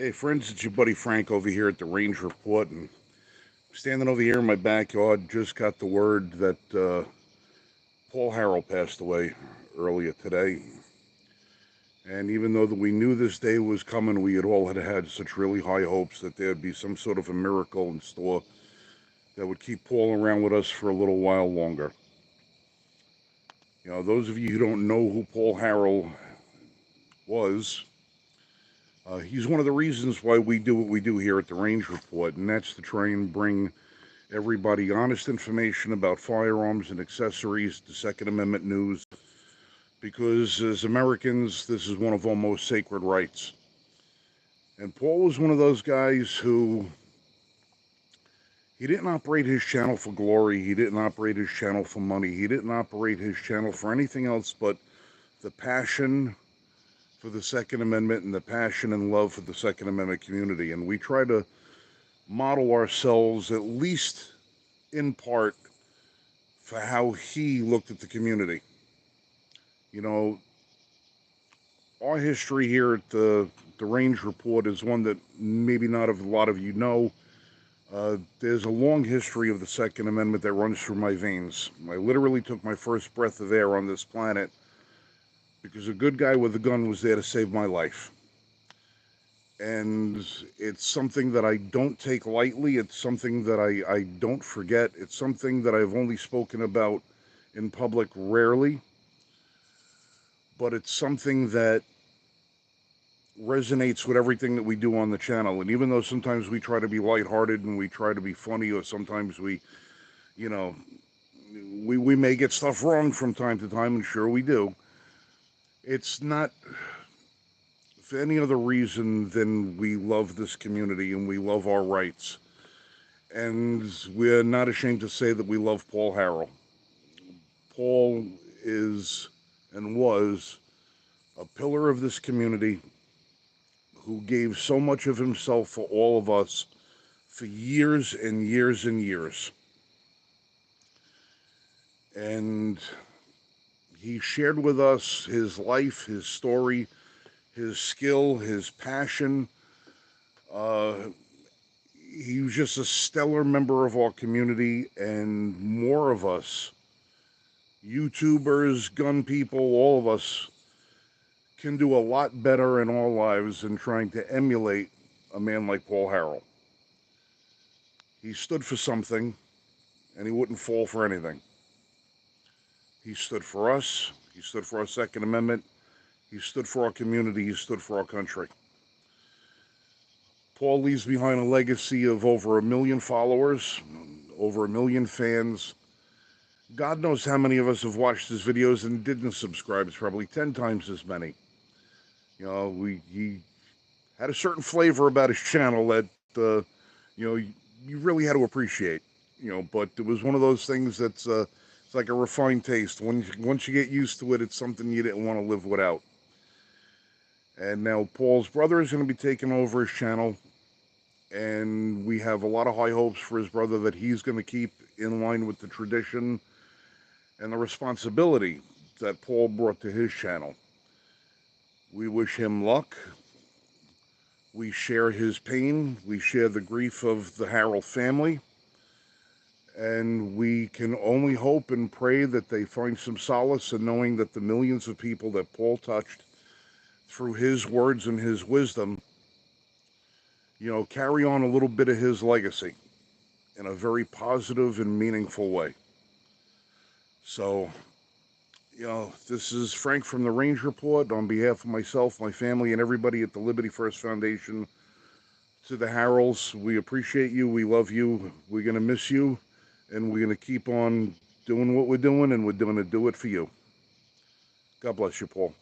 Hey friends, it's your buddy Frank over here at the Range Report, and standing over here in my backyard. Just got the word that Paul Harrell passed away earlier today. And even though that we knew this day was coming, we had such really high hopes that there'd be some sort of a miracle in store that would keep Paul around with us for a little while longer. Those of you who don't know who Paul Harrell was, he's one of the reasons why we do what we do here at the Range Report, and that's to try and bring everybody honest information about firearms and accessories, the Second Amendment news, because as Americans, this is one of our most sacred rights. And Paul was one of those guys who, he didn't operate his channel for glory, he didn't operate his channel for money, he didn't operate his channel for anything else but the passion for the Second Amendment and the passion and love for the Second Amendment community. And we try to model ourselves, at least in part, for how he looked at the community. You know, our history here at the Range Report is one that maybe not a lot of you know. There's a long history of the Second Amendment that runs through my veins. I literally took my first breath of air on this planet because a good guy with a gun was there to save my life. And it's something that I don't take lightly. It's something that I don't forget. It's something that I've only spoken about in public rarely. But it's something that resonates with everything that we do on the channel. And even though sometimes we try to be lighthearted and we try to be funny, or sometimes you know, we may get stuff wrong from time to time, and sure we do. It's not for any other reason than we love this community and we love our rights. And we're not ashamed to say that we love Paul Harrell. Paul is and was a pillar of this community who gave so much of himself for all of us for years and years and years. And he shared with us his life, his story, his skill, his passion. He was just a stellar member of our community, and more of us, YouTubers, gun people, all of us, can do a lot better in our lives than trying to emulate a man like Paul Harrell. He stood for something, and he wouldn't fall for anything. He stood for us. He stood for our Second Amendment. He stood for our community. He stood for our country. Paul leaves behind a legacy of over 1 million followers, over 1 million fans. God knows how many of us have watched his videos and didn't subscribe. It's probably 10 times as many. He had a certain flavor about his channel that, you really had to appreciate. But it was one of those things that's it's like a refined taste. Once you get used to it, it's something you didn't want to live without. And now Paul's brother is going to be taking over his channel, and we have a lot of high hopes for his brother that he's going to keep in line with the tradition and the responsibility that Paul brought to his channel. We wish him luck. We share his pain. We share the grief of the Harrell family. And we can only hope and pray that they find some solace in knowing that the millions of people that Paul touched through his words and his wisdom, carry on a little bit of his legacy in a very positive and meaningful way. So, this is Frank from the Range Report on behalf of myself, my family, and everybody at the Liberty First Foundation. To the Harrells, we appreciate you. We love you. We're going to miss you, and we're going to keep on doing what we're doing, and we're going to do it for you. God bless you, Paul.